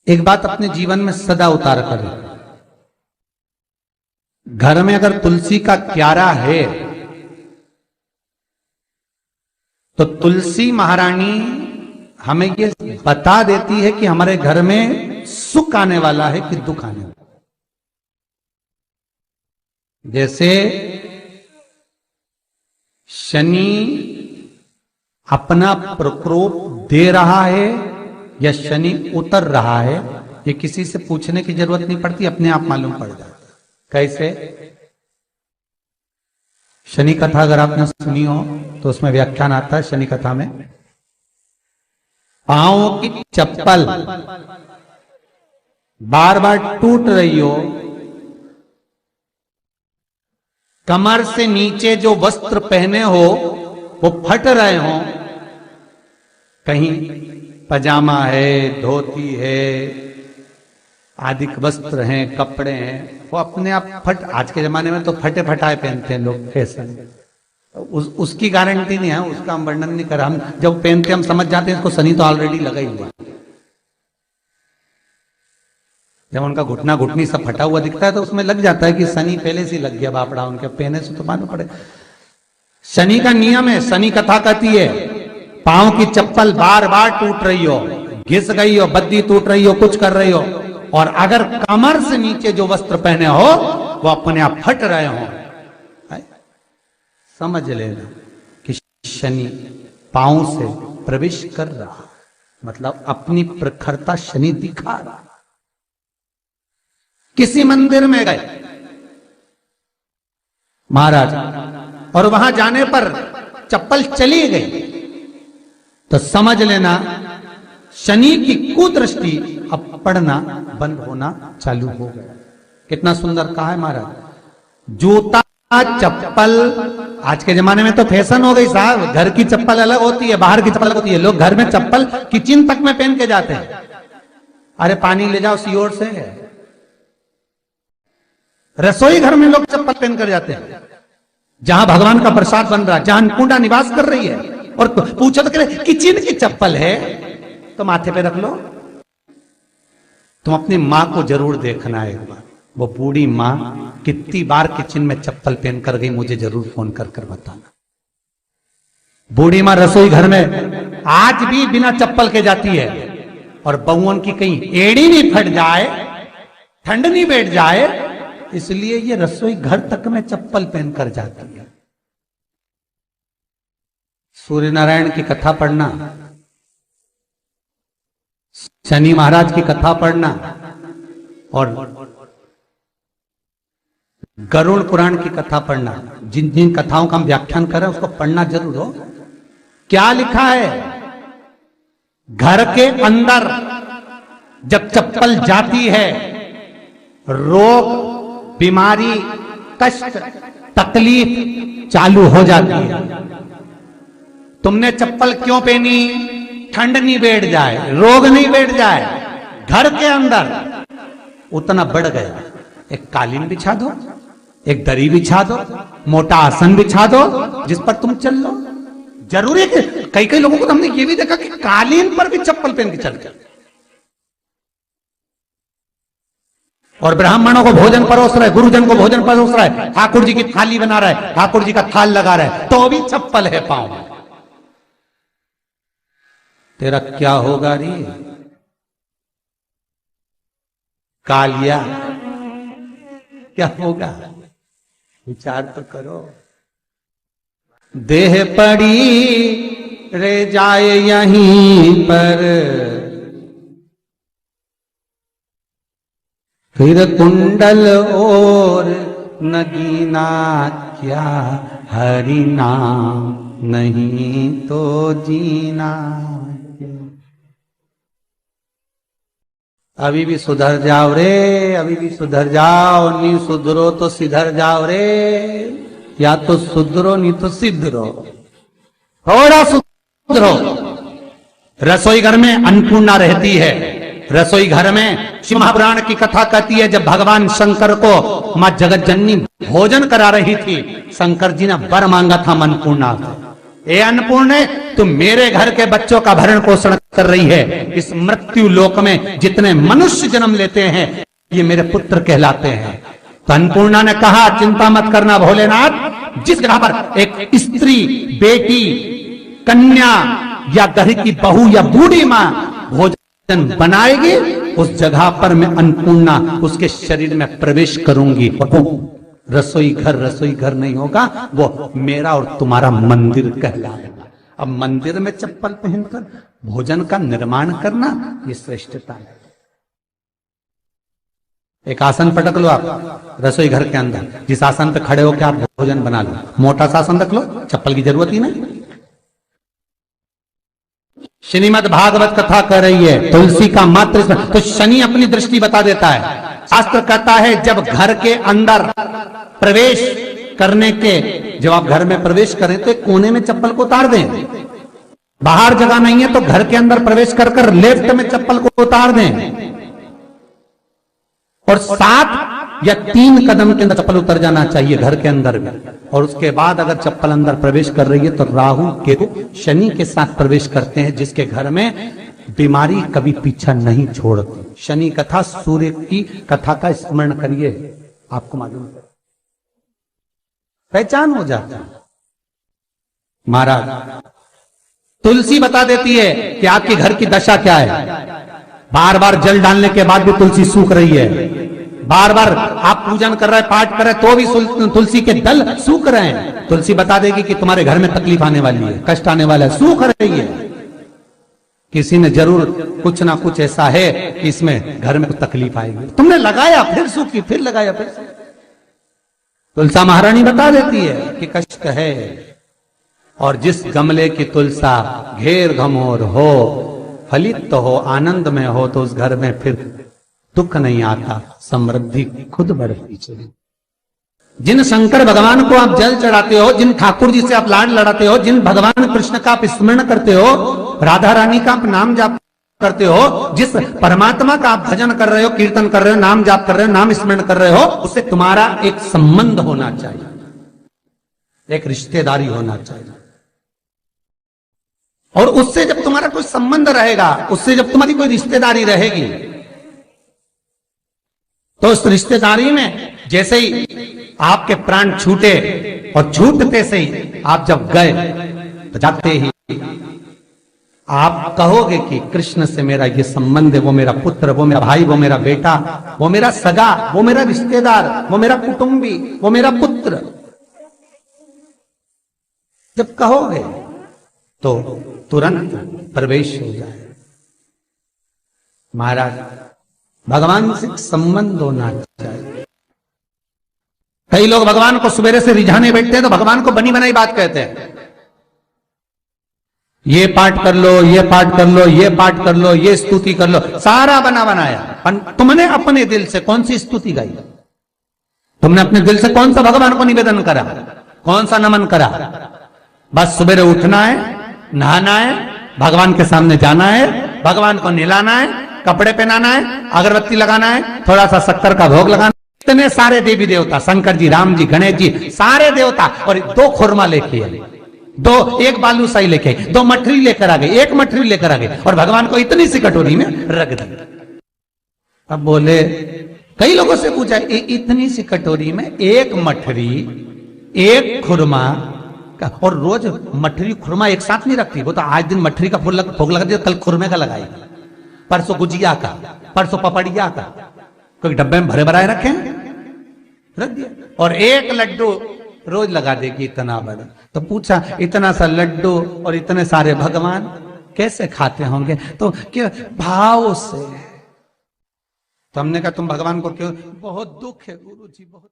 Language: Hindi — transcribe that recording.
एक बात अपने जीवन में सदा उतार करें, घर में अगर तुलसी का क्यारा है तो तुलसी महारानी हमें ये बता देती है कि हमारे घर में सुख आने वाला है कि दुख आने वाला है। जैसे शनि अपना प्रकोप दे रहा है या शनि उतर रहा है, ये किसी से पूछने की जरूरत नहीं पड़ती, अपने आप मालूम पड़ जाता है। कैसे? शनि कथा अगर आपने सुनी हो तो उसमें व्याख्यान आता है शनि कथा में, पांव की चप्पल बार बार टूट रही हो, कमर से नीचे जो वस्त्र पहने हो वो फट रहे हो, कहीं पजामा है, धोती है, आदि वस्त्र हैं, कपड़े हैं, वो अपने आप फट, आज के जमाने में तो फटे फटाए पहनते हैं लोग, फैशन, उसकी गारंटी नहीं है, उसका हम वर्णन नहीं कर रहा। हम जब पहनते हम समझ जाते हैं इसको शनि तो ऑलरेडी लगा ही हुआ। जब उनका घुटना घुटनी सब फटा हुआ दिखता है तो उसमें लग जाता है कि शनि पहले से लग गया बापड़ा, उनके पहने से तो मालूम पड़े। शनि का नियम है, शनि कथा कहती है पांव की चप्पल बार बार टूट रही हो, घिस गई हो, बद्दी टूट रही हो, कुछ कर रही हो, और अगर कमर से नीचे जो वस्त्र पहने हो वो अपने आप फट रहे हो, समझ लेना कि शनि पांव से प्रवेश कर रहा, मतलब अपनी प्रखरता शनि दिखा रहा। किसी मंदिर में गए महाराज और वहां जाने पर चप्पल चली गई तो समझ लेना शनि की कुदृष्टि अब पड़ना बंद होना चालू हो गया। कितना सुंदर कहा है महाराज। जूता चप्पल आज के जमाने में तो फैशन हो गई साहब, घर की चप्पल अलग होती है, बाहर की चप्पल अलग होती है। लोग घर में चप्पल किचन तक में पहन के जाते हैं। अरे पानी ले जाओ सियोर से, रसोई घर में लोग चप्पल पहन कर जाते हैं, जहां भगवान का प्रसाद बन रहा है, जहां अन्नपूर्णा निवास कर रही है, और पूछो तो कह किचन की चप्पल है तो माथे पे रख लो। तुम अपनी मां को जरूर देखना है एक बार, वो बूढ़ी मां कितनी बार किचन में चप्पल पहन कर गई, मुझे जरूर फोन कर कर बताना। बूढ़ी मां रसोई घर में आज भी बिना चप्पल के जाती है, और बहुओं की कहीं एड़ी नहीं फट जाए, ठंड नहीं बैठ जाए, इसलिए ये रसोई घर तक में चप्पल पहन कर जाती है। सूर्य नारायण की कथा पढ़ना, शनि महाराज की कथा पढ़ना, और गरुड़ पुराण की कथा पढ़ना, जिन जिन कथाओं का हम व्याख्यान कर रहे हैं उसको पढ़ना जरूर हो। क्या लिखा है? घर के अंदर जब चप्पल जाती है, रोग, बीमारी, कष्ट, तकलीफ चालू हो जाती है। तुमने चप्पल क्यों पहनी? ठंड नहीं बैठ जाए, रोग नहीं बैठ जाए। घर के अंदर उतना बढ़ गया, एक कालीन बिछा दो, एक दरी बिछा दो, मोटा आसन बिछा दो, जिस पर तुम चल लो। जरूरी है कि कई कई लोगों को तो हमने ये भी देखा कि कालीन पर भी चप्पल पहन के चलते, और ब्राह्मणों को भोजन परोस रहा है, गुरुजन को भोजन परोस रहा है, ठाकुर जी की थाली बना रहा है, ठाकुर जी का थाल लगा रहा है, तो भी चप्पल है पांव में। तेरा क्या होगा रे कालिया, क्या होगा? विचार तो करो। देह पड़ी रे जाए यहीं पर, फिर कुंडल और नगीना, क्या हरि नाम नहीं तो जीना। अभी भी सुधर जाओ रे, अभी भी सुधर जाओ, नहीं सुधरो तो सिधर जाओ रे, या तो सुधरो नहीं तो सिद्धरो, थोड़ा सुधरो। रसोई घर में अन्नपूर्णा रहती है, रसोई घर में शिव महापुराण की कथा कहती है जब भगवान शंकर को मां जगत जननी भोजन करा रही थी, शंकर जी ने वर मांगा था अन्नपूर्णा से, ए अन्नपूर्णे, तुम मेरे घर के बच्चों का भरण पोषण कर रही है। इस मृत्यु लोक में जितने मनुष्य जन्म लेते हैं ये मेरे पुत्र कहलाते हैं। तो अन्नपूर्णा ने कहा, चिंता मत करना भोलेनाथ, जिस जगह पर एक स्त्री, बेटी, कन्या या घर की बहू या बूढ़ी मां भोजन बनाएगी, उस जगह पर मैं अन्नपूर्णा उसके शरीर में प्रवेश करूंगी। रसोई घर नहीं होगा, वो मेरा और तुम्हारा मंदिर कहलाएगा। अब मंदिर में चप्पल पहनकर भोजन का निर्माण करना ये श्रेष्ठता है। एक आसन पटक लो आप रसोई घर के अंदर, जिस आसन पे खड़े होकर आप भोजन बना लो। मोटा सा आसन रख लो, चप्पल की जरूरत ही नहीं। श्रीमद् भागवत कथा कर रही है, तुलसी का मात्र, तो शनि अपनी दृष्टि बता देता है। शास्त्र कहता है जब घर के अंदर प्रवेश करने के, जब आप घर में प्रवेश करें तो एक कोने में चप्पल को उतार दें। बाहर जगह नहीं है तो घर के अंदर प्रवेश कर लेफ्ट में चप्पल को उतार दें, और 7 या 3 कदम के अंदर चप्पल उतर जाना चाहिए घर के अंदर में। और उसके बाद अगर चप्पल अंदर प्रवेश कर रही है तो राहु केतु शनि के साथ प्रवेश करते हैं, जिसके घर में बीमारी कभी पीछा नहीं छोड़ती। शनि कथा, सूर्य की कथा का स्मरण करिए, आपको मालूम है, पहचान हो जाता है। महाराज तुलसी बता देती है कि आपके घर की दशा क्या है। बार बार जल डालने के बाद भी तुलसी सूख रही है, बार बार आप पूजन कर रहे हैं, पाठ कर रहे हैं, तो भी तुलसी के दल सूख रहे हैं। तुलसी बता देगी कि तुम्हारे घर में तकलीफ आने वाली है, कष्ट आने वाला है, सूख रही है। किसी ने जरूर कुछ ना कुछ ऐसा है कि इसमें घर में कुछ तकलीफ आएगी, तुमने लगाया फिर सूखी, फिर लगाया फिर सूखी। तुलसा महारानी बता देती है कि कष्ट है। और जिस गमले की तुलसा घेर घमोर हो, फलित तो हो, आनंद में हो, तो उस घर में फिर दुख नहीं आता, समृद्धि खुद बढ़ती चली। जिन शंकर भगवान को आप जल चढ़ाते हो, जिन ठाकुर जी से आप लाड लड़ाते हो, जिन भगवान कृष्ण का आप स्मरण करते हो, राधा रानी का आप नाम जाप करते हो, जिस परमात्मा का आप भजन कर रहे हो, कीर्तन कर रहे हो, नाम जाप कर रहे हो, नाम स्मरण कर रहे हो, उससे तुम्हारा एक संबंध होना चाहिए, एक रिश्तेदारी होना चाहिए। और उससे जब तुम्हारा कोई संबंध रहेगा, उससे जब तुम्हारी कोई रिश्तेदारी रहेगी, तो उस रिश्तेदारी में जैसे ही आपके प्राण छूटे, और छूटते से ही आप जब गए, तो जाते ही आप कहोगे कि कृष्ण से मेरा ये संबंध है, वो मेरा पुत्र, वो मेरा भाई, वो मेरा बेटा, वो मेरा सगा, वो मेरा रिश्तेदार, वो मेरा कुटुंबी, वो मेरा पुत्र। जब कहोगे तो तुरंत प्रवेश हो जाए। महाराज भगवान से संबंध होना चाहिए। कई लोग भगवान को सवेरे से रिझाने बैठते हैं तो भगवान को बनी बनाई बात कहते हैं, ये पाठ कर लो, ये पाठ कर लो, ये पाठ कर लो, ये स्तुति कर लो, सारा बना बनाया। तुमने अपने दिल से कौन सी स्तुति गाई? तुमने अपने दिल से कौन सा भगवान को निवेदन करा, कौन सा नमन करा? बस सवेरे उठना है, नहाना है, भगवान के सामने जाना है, भगवान को नहलाना है, कपड़े पहनाना है, अगरबत्ती लगाना है, थोड़ा सा शक्कर का भोग लगाना। इतने सारे देवी देवता, शंकर जी, राम जी, गणेश जी, सारे देवता, और 2 खुरमा लेके आए, 1 बालूशाही लेके आई, 2 मठरी लेकर आ गए, 1 मठरी लेकर आ गए, और भगवान को इतनी सी कटोरी में रख दिया। अब बोले, कई लोगों से पूछा, इतनी सी कटोरी में 1 मठरी, 1 खुरमा, और रोज मठरी खुरमा एक साथ नहीं रखती। वो तो आज दिन मठरी का भोग लगा दिया, कल खुरमे का लगाएगी, परसों गुजिया का, परसों पपड़िया का, कोई डब्बे में भरे भराए रखे, रख दिया। और 1 लड्डू रोज लगा देगी, इतना बड़ा। तो पूछा, इतना सा लड्डू और इतने सारे भगवान कैसे खाते होंगे? तो क्या भाव से। तो हमने कहा, तुम भगवान को क्यों? बहुत दुख है गुरु जी, बहुत।